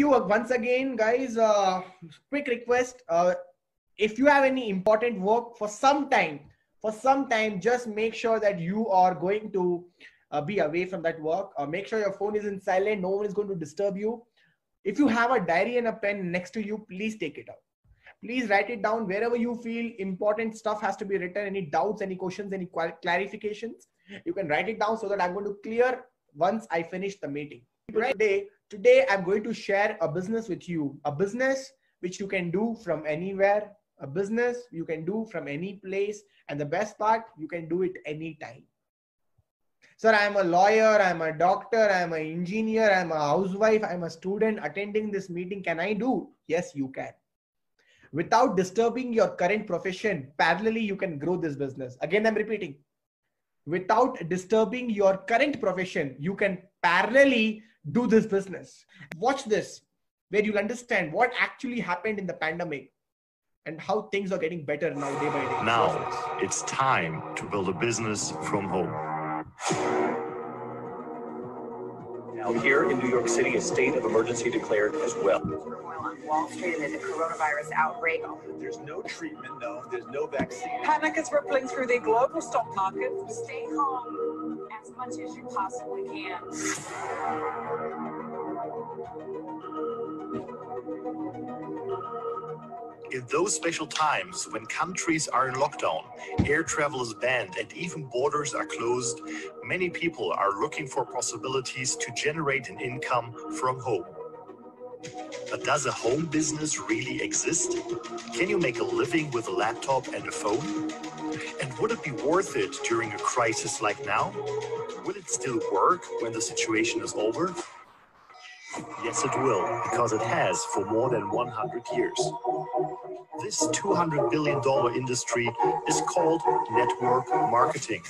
you once again, guys. Quick request. If you have any important work for some time, just make sure that you are going to be away from that work. Make sure your phone is in silent. No one is going to disturb you. If you have a diary and a pen next to you, please take it out. Please write it down wherever you feel important stuff has to be written. Any doubts, any questions, any clarifications, you can write it down so that I'm going to clear once I finish the meeting. Today I'm going to share a business with you, a business which you can do from anywhere, a business you can do from any place, and the best part, you can do it anytime. Sir, I'm a lawyer, I'm a doctor, I'm an engineer, I'm a housewife, I'm a student attending this meeting. Can I do? Yes, you can. Without disturbing your current profession, parallelly, you can grow this business. Again, I'm repeating. Without disturbing your current profession, you can parallelly do this business. Watch this, where you'll understand what actually happened in the pandemic and how things are getting better now day by day. Now, it's time to build a business from home. Now here in New York City, a state of emergency declared as well. Turmoil on Wall Street amid the coronavirus outbreak. There's no treatment, no, there's no vaccine. Panic is rippling through the global stock market. Stay calm as much as you possibly can. In those special times when countries are in lockdown, air travel is banned, and even borders are closed, many people are looking for possibilities to generate an income from home. But does a home business really exist? Can you make a living with a laptop and a phone? And would it be worth it during a crisis like now? Will it still work when the situation is over? Yes, it will, because it has for more than 100 years. This $200 billion industry is called network marketing.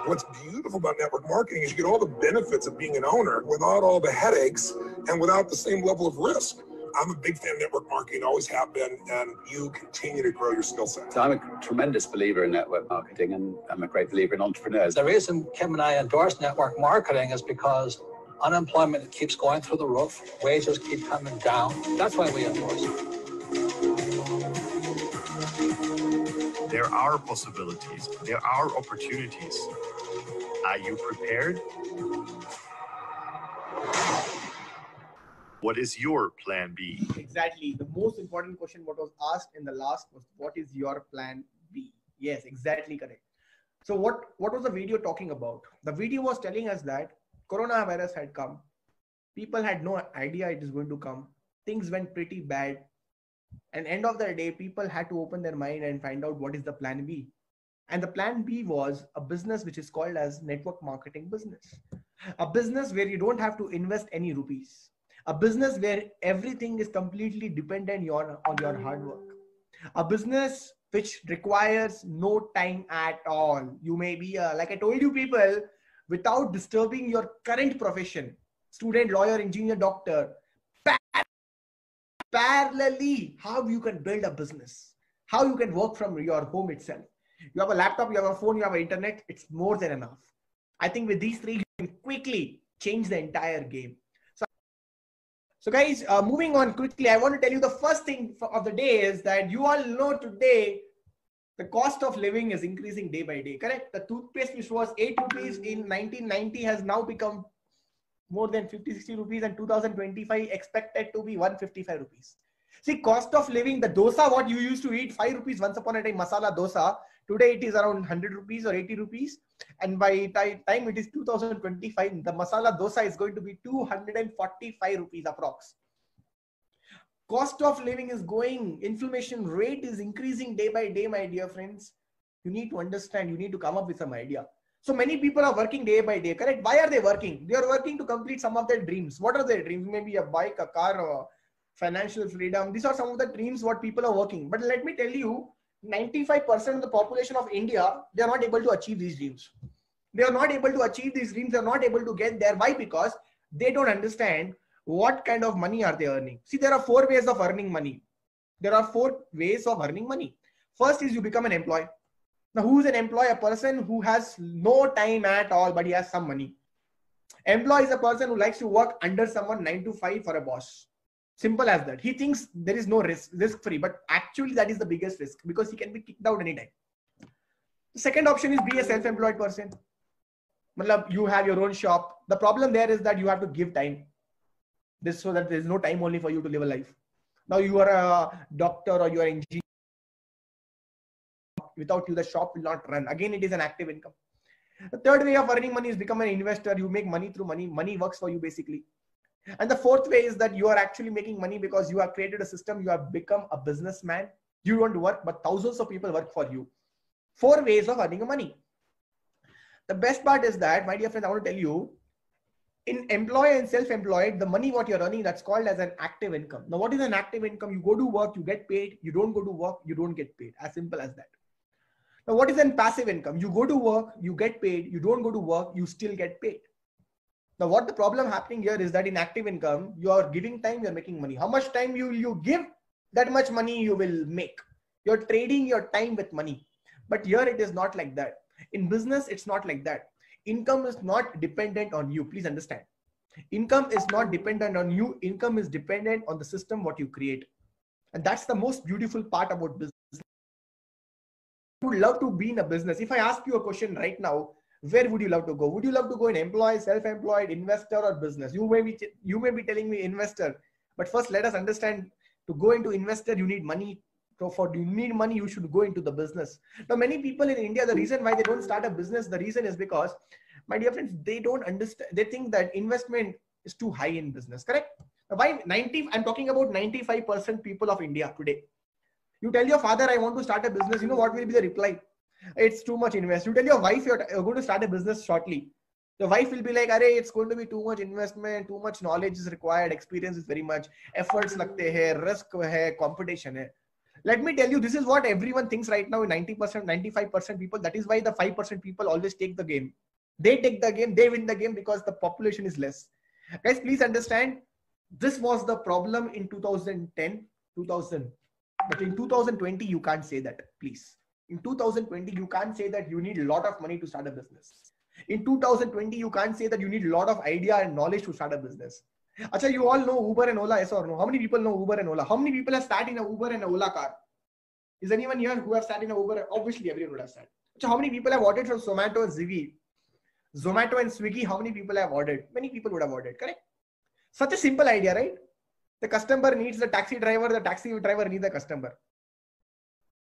What's beautiful about network marketing is you get all the benefits of being an owner without all the headaches and without the same level of risk. I'm a big fan of network marketing, always have been, and you continue to grow your skill set. So I'm a tremendous believer in network marketing, and I'm a great believer in entrepreneurs. The reason Kim and I endorse network marketing is because unemployment keeps going through the roof, wages keep coming down. That's why we endorse it. There are possibilities, there are opportunities. Are you prepared? What is your plan B? Exactly. The most important question what was asked in the last was, what is your plan B? Yes, exactly correct. So what was the video talking about? The video was telling us that coronavirus had come. People had no idea it is going to come. Things went pretty bad. And end of the day, people had to open their mind and find out what is the plan B. And the plan B was a business which is called as network marketing business. A business where you don't have to invest any rupees. A business where everything is completely dependent on your hard work. A business which requires no time at all. You may be, like I told you people, without disturbing your current profession, student, lawyer, engineer, doctor, parallelly, how you can build a business, how you can work from your home itself. You have a laptop, you have a phone, you have an internet, it's more than enough. I think with these three, you can quickly change the entire game. So guys, moving on quickly, I want to tell you the first thing of the day is that you all know today, the cost of living is increasing day by day, correct? The toothpaste which was 8 rupees in 1990 has now become more than 50-60 rupees, and 2025 expected to be 155 rupees. See, cost of living, the dosa, what you used to eat 5 rupees once upon a time, masala dosa, today it is around 100 rupees or 80 rupees. And by time it is 2025, the masala dosa is going to be 245 rupees approx. Cost of living is going, inflation rate is increasing day by day, my dear friends. You need to understand, you need to come up with some idea. So many people are working day by day, correct? Why are they working? They are working to complete some of their dreams. What are their dreams? Maybe a bike, a car, or financial freedom. These are some of the dreams what people are working. But let me tell you, 95% of the population of India, they are not able to achieve these dreams. They are not able to achieve these dreams. They are not able to get there. Why? Because they don't understand what kind of money are they earning. See, there are 4 ways of earning money. there are 4 ways of earning money. First is you become an employee. Now, who is an employee? A person who has no time at all, but he has some money. Employee is a person who likes to work under someone 9 to 5 for a boss. Simple as that. He thinks there is no risk free, but actually that is the biggest risk because he can be kicked out anytime. The second option is be a self-employed person. You have your own shop. The problem there is that you have to give time. This so that there is no time only for you to live a life. Now you are a doctor or you are an engineer. Without you, the shop will not run. Again, it is an active income. The third way of earning money is become an investor. You make money through money. Money works for you basically. And the fourth way is that you are actually making money because you have created a system. You have become a businessman. You don't work, but thousands of people work for you. 4 ways of earning money. The best part is that, my dear friends, I want to tell you, in employee and self-employed, the money what you're earning, that's called as an active income. Now, what is an active income? You go to work, you get paid. You don't go to work, you don't get paid. As simple as that. Now, what is an passive income? You go to work, you get paid. You don't go to work, you still get paid. Now, what the problem happening here is that in active income, you are giving time, you're making money. How much time you give, that much money you will make. You're trading your time with money. But here it is not like that. In business, it's not like that. Income is not dependent on you. Please understand. Income is not dependent on you. Income is dependent on the system what you create. And that's the most beautiful part about business. You would love to be in a business. If I ask you a question right now, where would you love to go? Would you love to go in employee, self-employed, investor, or business? You may be telling me investor. But first, let us understand, to go into investor, you need money. So for you need money, you should go into the business. Now, many people in India, the reason why they don't start a business, the reason is because, my dear friends, they don't understand. They think that investment is too high in business. Correct? Now, I'm talking about 95% people of India today. You tell your father, I want to start a business. You know what will be the reply? It's too much invest. You tell your wife, you're going to start a business shortly. The wife will be like, "Arey, it's going to be too much investment, too much knowledge is required, experience is very much, efforts lagte hai, risk hai, competition hai." Let me tell you, this is what everyone thinks right now in 90%, 95% people. That is why the 5% people always take the game. They take the game, they win the game because the population is less. Guys, please understand, this was the problem in 2010, 2000. But in 2020, you can't say that, please. In 2020, you can't say that you need a lot of money to start a business. In 2020, you can't say that you need a lot of idea and knowledge to start a business. Acha, you all know Uber and Ola, yes or no? How many people know Uber and Ola? How many people have sat in a Uber and a Ola car? Is anyone here who have sat in a Uber? Obviously, everyone would have sat. Acha, how many people have ordered from Zomato and Swiggy? Zomato and Swiggy, how many people have ordered? Many people would have ordered, correct? Such a simple idea, right? The customer needs the taxi driver needs the customer.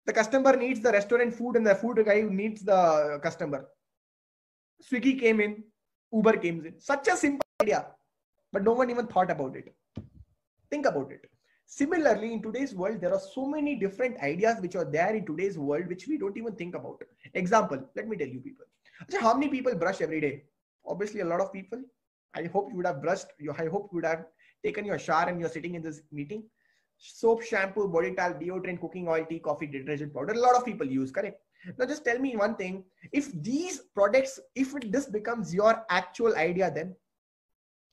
The customer needs the restaurant food and the food guy needs the customer. Swiggy came in, Uber came in. Such a simple idea. But no one even thought about it. Think about it. Similarly, in today's world, there are so many different ideas which are there in today's world which we don't even think about. Example, let me tell you people. How many people brush every day? Obviously, a lot of people. I hope you would have brushed. I hope you would have taken your shower and you're sitting in this meeting. Soap, shampoo, body towel, deodorant, cooking oil, tea, coffee, detergent powder. A lot of people use, correct? Now just tell me one thing. If these products, this becomes your actual idea, then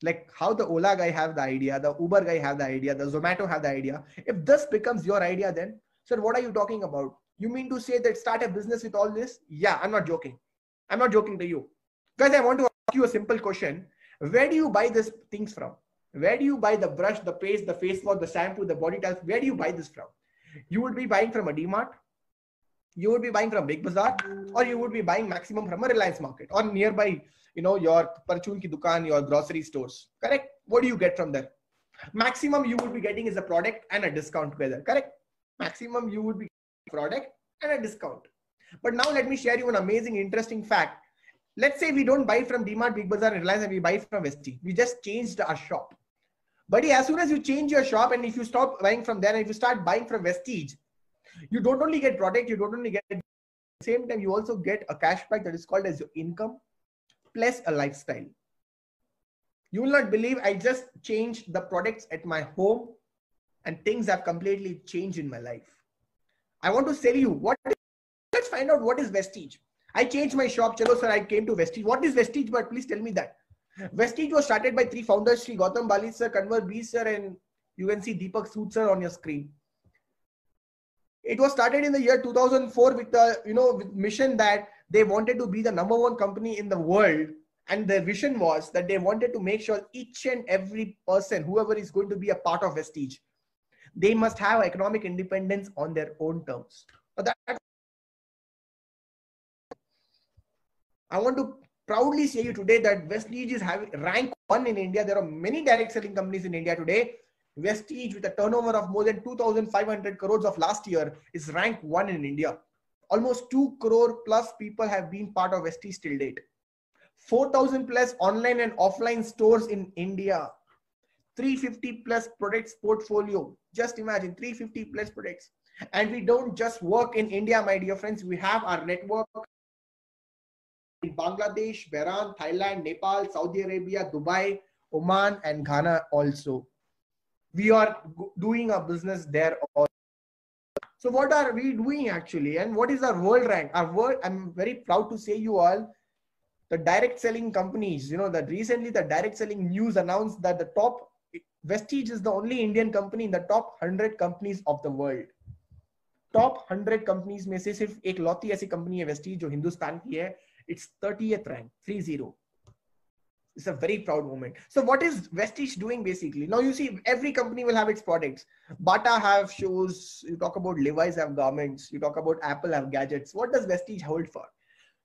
like how the Ola guy have the idea, the Uber guy have the idea, the Zomato have the idea. If this becomes your idea, then, sir, what are you talking about? You mean to say that start a business with all this? Yeah, I'm not joking. I'm not joking to you. Guys, I want to ask you a simple question. Where do you buy these things from? Where do you buy the brush, the paste, the face wash, the shampoo, the body towels? Where do you buy this from? You would be buying from a DMart. You would be buying from Big Bazaar, or you would be buying maximum from a Reliance Market or nearby, your Parchun ki dukaan, your grocery stores. Correct? What do you get from there? Maximum you would be getting is a product and a discount together. Correct? Maximum you would be getting a product and a discount. But now let me share you an amazing, interesting fact. Let's say we don't buy from DMart, Big Bazaar, and Reliance, and we buy from Vestige. We just changed our shop. But as soon as you change your shop, and if you stop buying from there, and if you start buying from Vestige, you don't only get product, you don't only get, at the same time, you also get a cashback that is called as your income plus a lifestyle. You will not believe I just changed the products at my home and things have completely changed in my life. I want to tell you let's find out what is Vestige. I changed my shop. Chalo sir, I came to Vestige. What is Vestige? But please tell me that. Vestige was started by 3 founders, Sri Gautam Bali sir, Kanwar B sir, and you can see Deepak Sood sir on your screen. It was started in the year 2004 with the, with mission that they wanted to be the #1 company in the world. And their vision was that they wanted to make sure each and every person, whoever is going to be a part of Vestige, they must have economic independence on their own terms. But I want to proudly say you today that Vestige is having rank 1 in India. There are many direct selling companies in India today. Vestige, with a turnover of more than 2,500 crores of last year, is rank 1 in India. Almost 2 crore plus people have been part of Vestige till date. 4,000 plus online and offline stores in India. 350 plus products portfolio. Just imagine 350 plus products. And we don't just work in India, my dear friends. We have our network in Bangladesh, Bahrain, Thailand, Nepal, Saudi Arabia, Dubai, Oman, and Ghana also. We are doing a business there also. So what are we doing actually? And what is our world rank? Our world, I'm very proud to say you all, the direct selling companies, that recently the direct selling news announced that the top, Vestige is the only Indian company in the top 100 companies of the world. Top 100 companies में से सिर्फ एक लौती ऐसी company है Vestige जो हिंदुस्तान की है. It's 30th rank, 30. It's a very proud moment. So what is Vestige doing basically? Now you see every company will have its products. Bata have shoes. You talk about Levi's have garments. You talk about Apple have gadgets. What does Vestige hold for?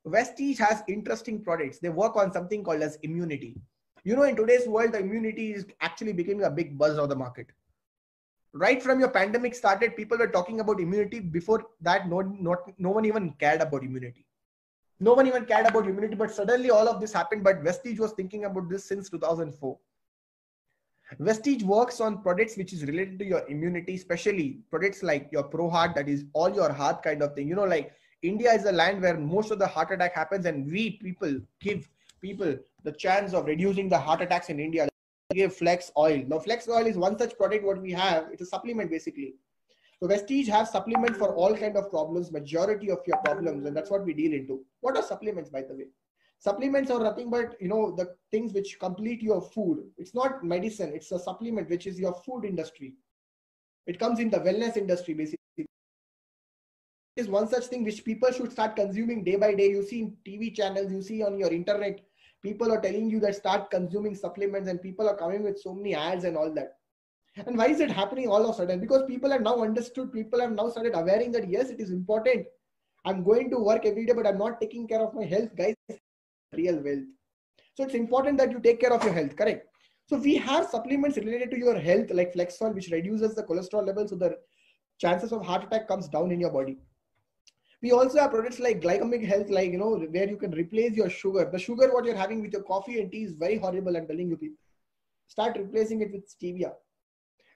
Vestige has interesting products. They work on something called as immunity. In today's world, the immunity is actually becoming a big buzz of the market. Right from your pandemic started, people were talking about immunity. Before that, no one even cared about immunity. No one even cared about immunity, but suddenly all of this happened. But Vestige was thinking about this since 2004. Vestige works on products which is related to your immunity, especially products like your ProHeart, that is all your heart kind of thing. Like India is a land where most of the heart attack happens, and we people give people the chance of reducing the heart attacks in India. We give Flex Oil. Now, Flex Oil is one such product what we have. It's a supplement basically. So Vestige has supplement for all kind of problems, majority of your problems, and that's what we deal into. What are supplements, by the way? Supplements are nothing but, the things which complete your food. It's not medicine. It's a supplement, which is your food industry. It comes in the wellness industry, basically. Is one such thing which people should start consuming day by day. You see in TV channels, you see on your internet, people are telling you that start consuming supplements, and people are coming with so many ads and all that. And why is it happening all of a sudden? Because people have now understood, people have now started awareing that yes, it is important. I'm going to work every day, but I'm not taking care of my health, guys. Real wealth. So it's important that you take care of your health, correct? So we have supplements related to your health like Flexol, which reduces the cholesterol level, so the chances of heart attack comes down in your body. We also have products like Glycemic Health, like, where you can replace your sugar. The sugar what you're having with your coffee and tea is very horrible, I'm telling you people. Start replacing it with stevia.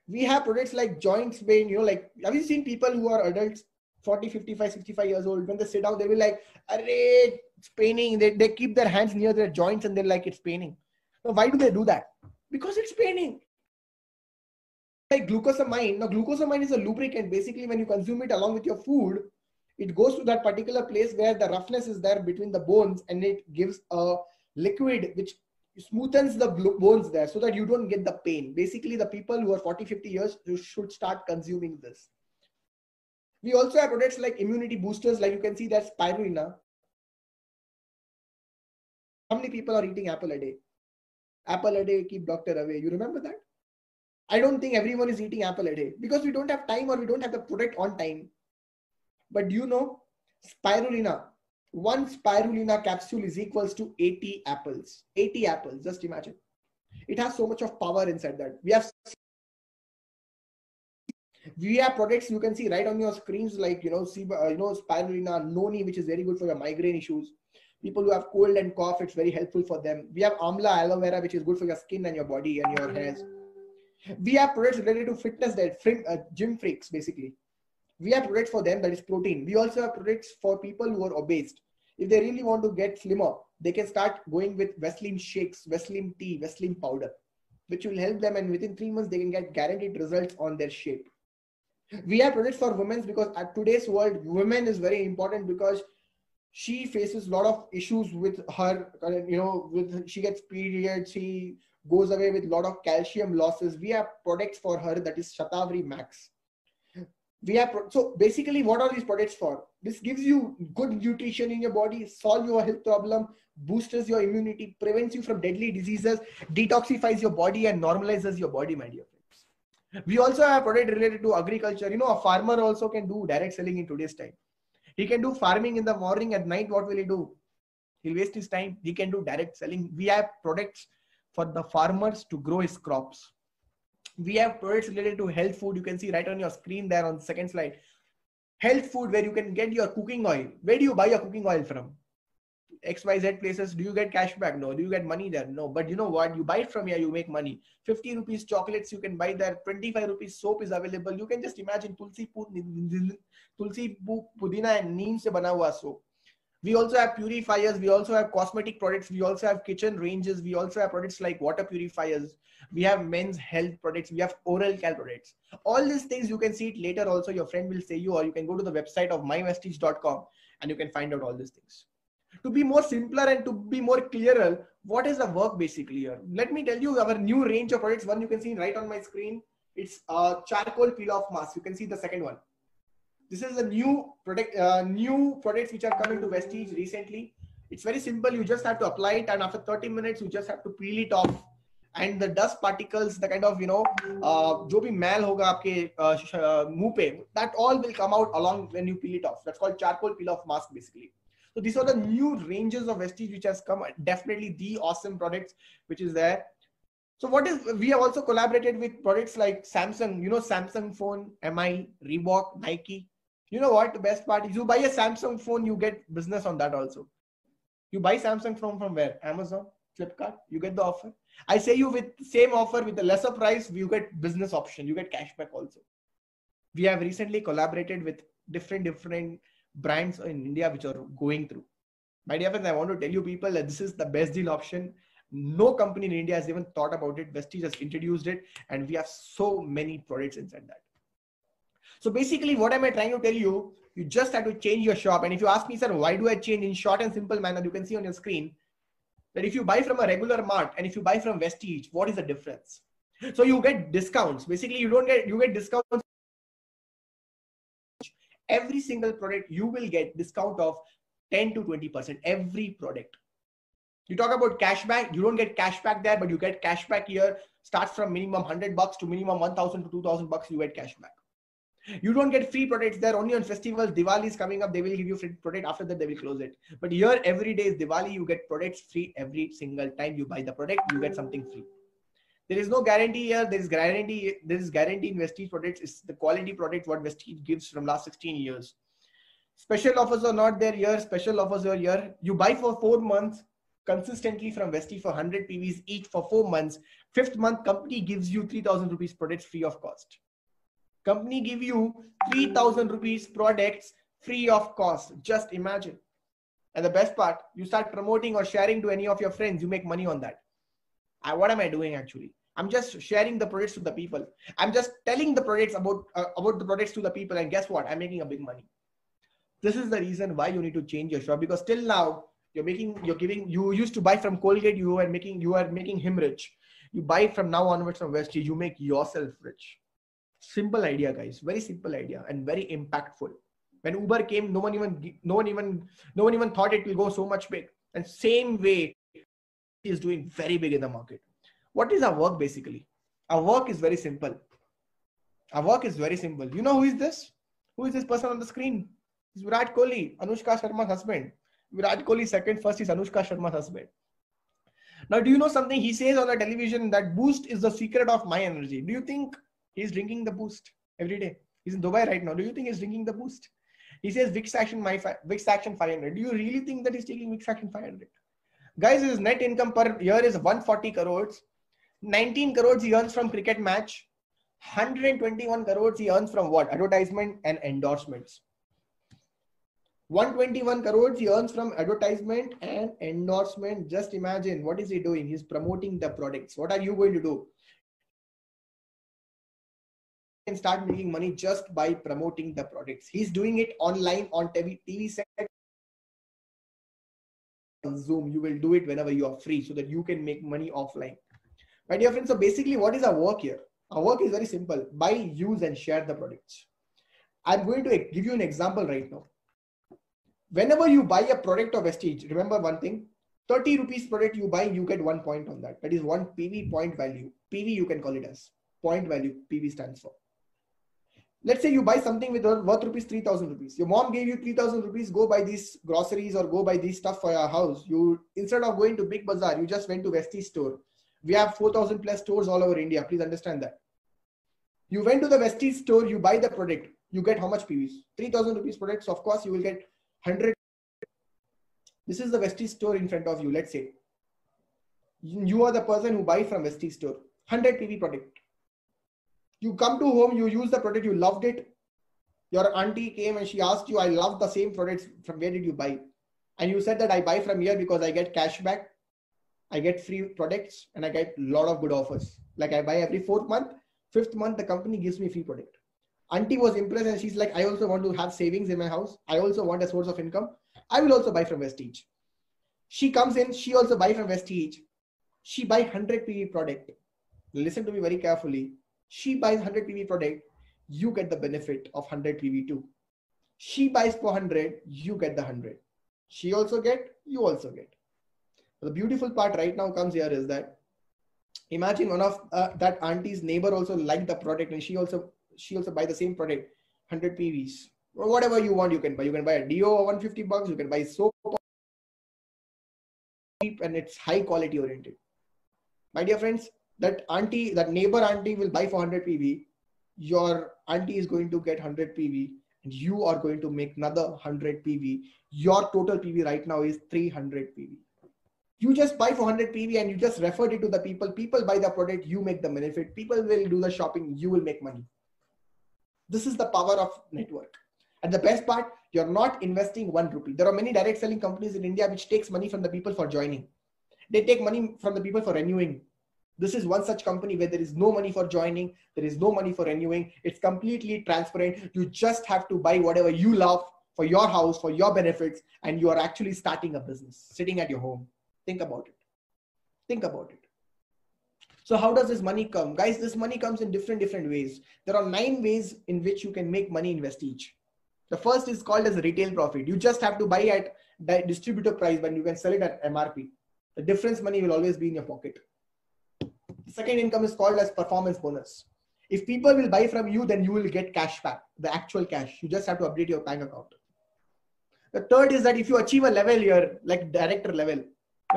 We have products like joints pain, like, have you seen people who are adults, 40, 55, 65 years old, when they sit down, they will like, array, it's paining. They keep their hands near their joints and they're like, it's paining. Now, why do they do that? Because it's paining. Like glucosamine. Now, glucosamine is a lubricant. Basically, when you consume it along with your food, it goes to that particular place where the roughness is there between the bones, and it gives a liquid which smoothens the bones there so that you don't get the pain. Basically, the people who are 40, 50 years, you should start consuming this. We also have products like immunity boosters, like you can see that's spirulina. How many people are eating apple a day? Apple a day, keep doctor away. You remember that? I don't think everyone is eating apple a day because we don't have time, or we don't have the product on time. But spirulina, one spirulina capsule is equals to 80 apples. 80 apples, just imagine. It has so much of power inside that. We have products you can see right on your screens like, spirulina, noni, which is very good for your migraine issues. People who have cold and cough, it's very helpful for them. We have amla aloe vera, which is good for your skin and your body and your hairs. We have products related to fitness, gym freaks, basically. We have products for them, that is protein. We also have products for people who are obese. If they really want to get slimmer, they can start going with Vesline shakes, Vesline tea, Vesline powder, which will help them. And within 3 months, they can get guaranteed results on their shape. We have products for women because at today's world, women is very important because she faces a lot of issues with her, she gets periods, she goes away with a lot of calcium losses. We have products for her, that is Shatavari Max. We have, so basically what are these products for? This gives you good nutrition in your body, solve your health problem, boosts your immunity, prevents you from deadly diseases, detoxifies your body and normalizes your body, my dear friends. We also have product related to agriculture. You know, a farmer also can do direct selling in today's time. He can do farming in the morning, at night, what will he do? He'll waste his time. He can do direct selling. We have products for the farmers to grow his crops. We have products related to health food. You can see right on your screen there on the second slide. Health food where you can get your cooking oil. Where do you buy your cooking oil from? XYZ places. Do you get cash back? No. Do you get money there? No. But you know what? You buy it from here, you make money. 50 rupees chocolates you can buy there. 25 rupees soap is available. You can just imagine tulsi, pudina and neem se bana hua soap. We also have purifiers. We also have cosmetic products. We also have kitchen ranges. We also have products like water purifiers. We have men's health products. We have oral care products. All these things you can see it later also. Your friend will say you, or you can go to the website of myvestige.com and you can find out all these things. To be more simpler and to be more clearer, what is the work basically here? Let me tell you our new range of products. One you can see right on my screen. It's charcoal peel off mask. You can see the second one. This is a new product, new products which are coming to Vestige recently. It's very simple. You just have to apply it, and after 30 minutes, you just have to peel it off. And the dust particles, the kind of, you know, जो भी मैल होगा आपके मुंह पे, that all will come out along when you peel it off. That's called charcoal peel off mask basically. So these are the new ranges of Vestige which has come. Definitely the awesome products which is there. So what is, we have also collaborated with products like Samsung, you know, Samsung phone, MI, Reebok, Nike. You know what? The best part is you buy a Samsung phone, you get business on that also. You buy Samsung phone from where? Amazon, Flipkart, you get the offer. I say you with the same offer with a lesser price, you get business option, you get cashback also. We have recently collaborated with different brands in India which are going through. My dear friends, I want to tell you people that this is the best deal option. No company in India has even thought about it. Vestige has introduced it and we have so many products inside that. So basically, what am I trying to tell you? You just have to change your shop. And if you ask me, sir, why do I change in short and simple manner? You can see on your screen that if you buy from a regular mart and if you buy from Vestige, what is the difference? So you get discounts. Basically, you get discounts. Every single product you will get discount of 10 to 20%. Every product. You talk about cashback. You don't get cashback there, but you get cashback here. Starts from minimum $100 to minimum 1,000 to 2,000 bucks. You get cashback. You don't get free products there. Only on festivals. Diwali is coming up. They will give you free product. After that, they will close it. But here, every day is Diwali. You get products free every single time you buy the product. You get something free. There is no guarantee here. There is guarantee in Vestige products. It's the quality product what Vestige gives from last 16 years. Special offers are not there here. Special offers are here. You buy for 4 months consistently from Vestige for 100 PVs each for 4 months. 5th month, company gives you 3,000 rupees products free of cost. Company give you 3,000 rupees products free of cost. Just imagine. And the best part, you start promoting or sharing to any of your friends. You make money on that. What am I doing actually? I'm just sharing the products to the people. I'm just telling the products about the products to the people. And guess what? I'm making a big money. This is the reason why you need to change your shop, because till now you used to buy from Colgate. You are making him rich. You buy from now onwards from Vestige. You make yourself rich. Simple idea, guys. Very simple idea and very impactful. When Uber came, no one even thought it will go so much big. And same way, is doing very big in the market. What is our work basically? Our work is very simple. Our work is very simple. You know who is this? Who is this person on the screen? It's Virat Kohli, Anushka Sharma's husband. Virat Kohli first is Anushka Sharma's husband. Now, do you know something? He says on the television that Boost is the secret of my energy. Do you think he's drinking the Boost every day? He's in Dubai right now. Do you think he's drinking the Boost? He says Vicks Action 500. Do you really think that he's taking Vicks Action 500? Guys, his net income per year is 140 crores. 19 crores he earns from cricket match. 121 crores he earns from what? Advertisement and endorsements. 121 crores he earns from advertisement and endorsement. Just imagine, what is he doing? He's promoting the products. What are you going to do? You can start making money just by promoting the products. He's doing it online on TV set. Zoom, you will do it whenever you are free so that you can make money offline. My dear friends, so basically what is our work here? Our work is very simple. Buy, use and share the products. I'm going to give you an example right now. Whenever you buy a product of Vestige, remember one thing, 30 rupees product you buy, you get 1 point on that. That is 1 PV, point value. PV you can call it as point value, PV stands for. Let's say you buy something with worth rupees 3,000 rupees. Your mom gave you 3,000 rupees, go buy these groceries or go buy these stuff for your house. You, instead of going to Big Bazaar, you just went to Vestige store. We have 4,000 plus stores all over India. Please understand that. You went to the Vestige store, you buy the product. You get how much PVs? 3,000 rupees product. So of course you will get 100. This is the Vestige store in front of you. Let's say you are the person who buy from Vestige store, 100 PV product. You come to home, you use the product, you loved it. Your auntie came and she asked you, I love the same products. From where did you buy? And you said that I buy from here because I get cash back. I get free products and I get a lot of good offers. Like I buy every 4th month, 5th month, the company gives me free product. Auntie was impressed and she's like, I also want to have savings in my house. I also want a source of income. I will also buy from Vestige. She comes in, she also buy from Vestige. She buy 100 PV product. Listen to me very carefully. She buys 100 PV product. You get the benefit of 100 PV too. She buys for 100, you get the 100. She also get, you also get. The beautiful part right now comes here is that imagine one of that auntie's neighbor also liked the product and she also buy the same product, 100 PVs. Or whatever you want, you can buy. You can buy a Dio of $150. You can buy soap, and it's high quality oriented. My dear friends, that neighbor auntie will buy for 100 PV. Your auntie is going to get 100 PV, and you are going to make another 100 PV. Your total PV right now is 300 PV. You just buy for 100 PV and you just referred it to the people. People buy the product, you make the benefit. People will do the shopping, you will make money. This is the power of network. And the best part, you're not investing 1 rupee. There are many direct selling companies in India which takes money from the people for joining. They take money from the people for renewing. This is one such company where there is no money for joining. There is no money for renewing. It's completely transparent. You just have to buy whatever you love for your house, for your benefits, and you are actually starting a business, sitting at your home. Think about it. Think about it. So how does this money come? Guys, this money comes in different ways. There are 9 ways in which you can make money in Vestige. The first is called as retail profit. You just have to buy at the distributor price when you can sell it at MRP. The difference money will always be in your pocket. The second income is called as performance bonus. If people will buy from you, then you will get cash back, the actual cash. You just have to update your bank account. The third is that if you achieve a level here, like director level,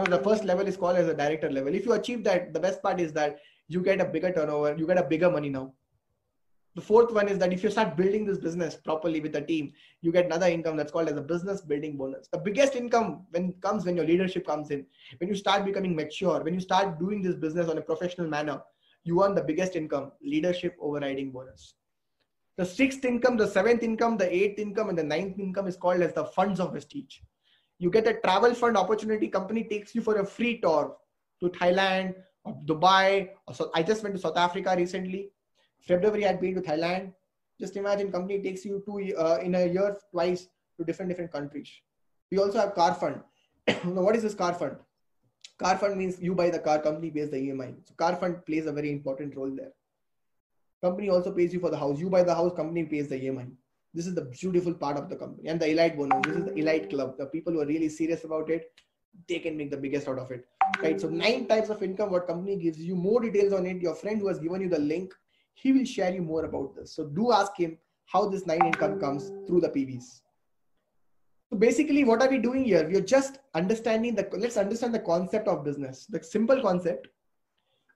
the first level is called as a director level. If you achieve that, the best part is that you get a bigger turnover, you get a bigger money now. The fourth one is that if you start building this business properly with a team, you get another income that's called as a business building bonus. The biggest income comes when your leadership comes in. When you start becoming mature, when you start doing this business on a professional manner, you earn the biggest income, leadership overriding bonus. The sixth income, the seventh income, the eighth income, and the ninth income is called as the funds of Vestige. You get a travel fund opportunity. Company takes you for a free tour to Thailand or Dubai. So I just went to South Africa recently. February I'd been to Thailand. Just imagine company takes you in a year twice to different countries. We also have car fund. Now, what is this car fund? Car fund means you buy the car, company pays the EMI. So car fund plays a very important role there. Company also pays you for the house. You buy the house, company pays the EMI. This is the beautiful part of the company. And the elite bonus. This is the elite club. The people who are really serious about it, they can make the biggest out of it. Right? So 9 types of income, what company gives you. More details on it. Your friend who has given you the link, he will share you more about this. So do ask him how this 9 income comes through the PVs. So basically, what are we doing here? We are just understanding let's understand the concept of business. The simple concept.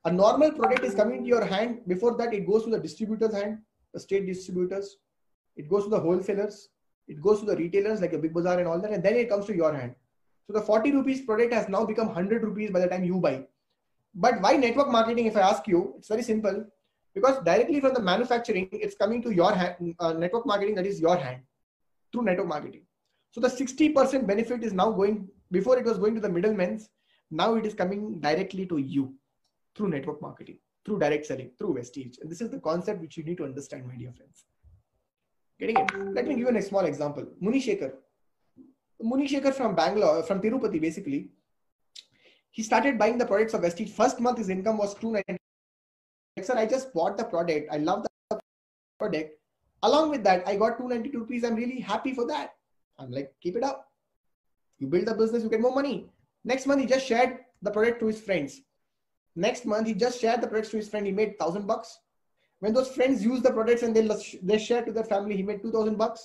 A normal product is coming to your hand. Before that, it goes to the distributor's hand, the state distributors. It goes to the wholesalers. It goes to the retailers like a Big Bazaar and all that. And then it comes to your hand. So the 40 rupees product has now become 100 rupees by the time you buy. But why network marketing? If I ask you, it's very simple. Because directly from the manufacturing, it's coming to your hand, network marketing, that is your hand, through network marketing. So the 60% benefit is now going, before it was going to the middlemen, now it is coming directly to you through network marketing, through direct selling, through Vestige. And this is the concept which you need to understand, my dear friends. Getting it? Let me give you a small example. Muni Shekhar. Muni Shekhar from Bangalore, from Tirupati basically, he started buying the products of Vestige. First month his income was $290. Sir, I just bought the product. I love the product. Along with that, I got 292 rupees. I'm really happy for that. I'm like, keep it up. You build the business, you get more money. Next month, he just shared the product to his friends. Next month, he just shared the products to his friend. He made $1,000. When those friends use the products and they share to their family, he made $2,000.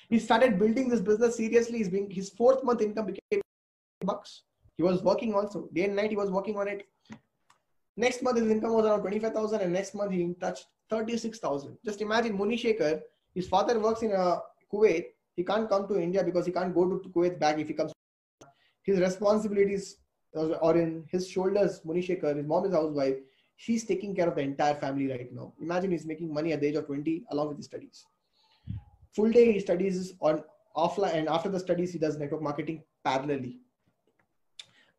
He started building this business seriously. His 4th month income became bucks. He was working also. Day and night, he was working on it. Next month, his income was around 25,000, and next month, he touched 36,000. Just imagine Muni Shekhar, his father works in Kuwait. He can't come to India because he can't go to Kuwait back if he comes. His responsibilities are in his shoulders. Muni Shekhar, his mom is a housewife. She's taking care of the entire family right now. Imagine he's making money at the age of 20 along with his studies. Full day he studies on offline, and after the studies, he does network marketing parallelly.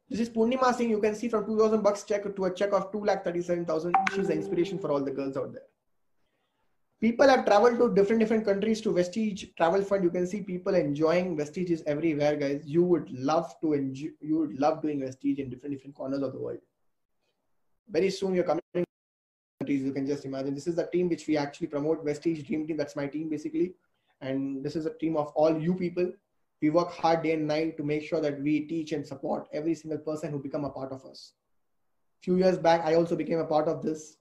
This is Purnima Singh. You can see from $2,000 check to a check of 2,37,000. She's the inspiration for all the girls out there. People have traveled to different countries to Vestige Travel Fund. You can see people enjoying Vestige is everywhere, guys. You would love to enjoy. You would love doing Vestige in different corners of the world. Very soon you're coming to countries. You can just imagine. This is the team which we actually promote. Vestige Dream Team. That's my team basically, and this is a team of all you people. We work hard day and night to make sure that we teach and support every single person who become a part of us. Few years back, I also became a part of this.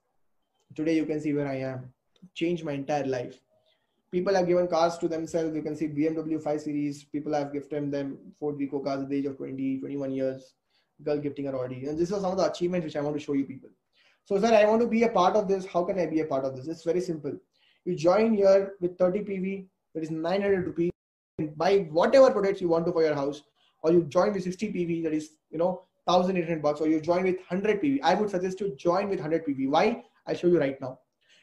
Today, you can see where I am. Changed my entire life. People have given cars to themselves. You can see BMW 5 Series. People have gifted them Ford Vico cars at the age of 20, 21 years. Girl gifting her Audi. And these are some of the achievements which I want to show you people. So, sir, I want to be a part of this. How can I be a part of this? It's very simple. You join here with 30 PV. That is 900 rupees. Buy whatever products you want to for your house, or you join with 60 PV, that is, $1,800, or you join with 100 PV. I would suggest you join with 100 PV. Why? I'll show you right now.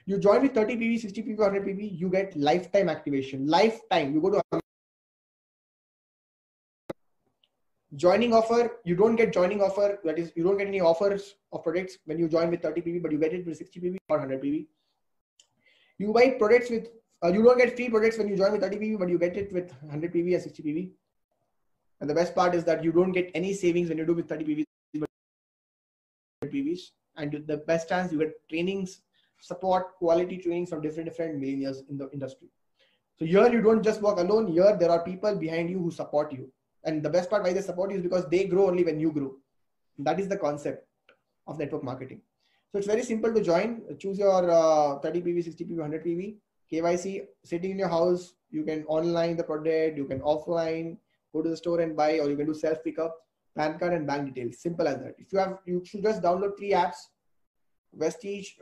You join with 30 PV, 60 PV, 100 PV, you get lifetime activation. Lifetime. You go to joining offer, you don't get joining offer. That is, you don't get any offers of products when you join with 30 PV, but you get it with 60 PV or 100 PV. You buy products with you don't get free products when you join with 30 PV, but you get it with 100 PV and 60 PV. And the best part is that you don't get any savings when you do with 30 PV, PVs. And the best chance, you get trainings, support, quality trainings from different millionaires in the industry. So here you don't just work alone. Here there are people behind you who support you. And the best part why they support you is because they grow only when you grow. That is the concept of network marketing. So it's very simple to join. Choose your 30 PV, 60 PV, 100 PV. KYC, sitting in your house, you can online the product, you can offline, go to the store and buy, or you can do self pickup, PAN card and bank details. Simple as that. If you have, you should just download 3 apps. Vestige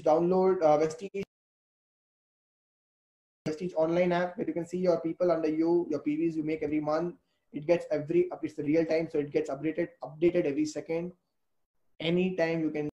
download, Vestige online app where you can see your people under you, your PVs you make every month. It gets it's the real time, so it gets updated every second. Anytime you can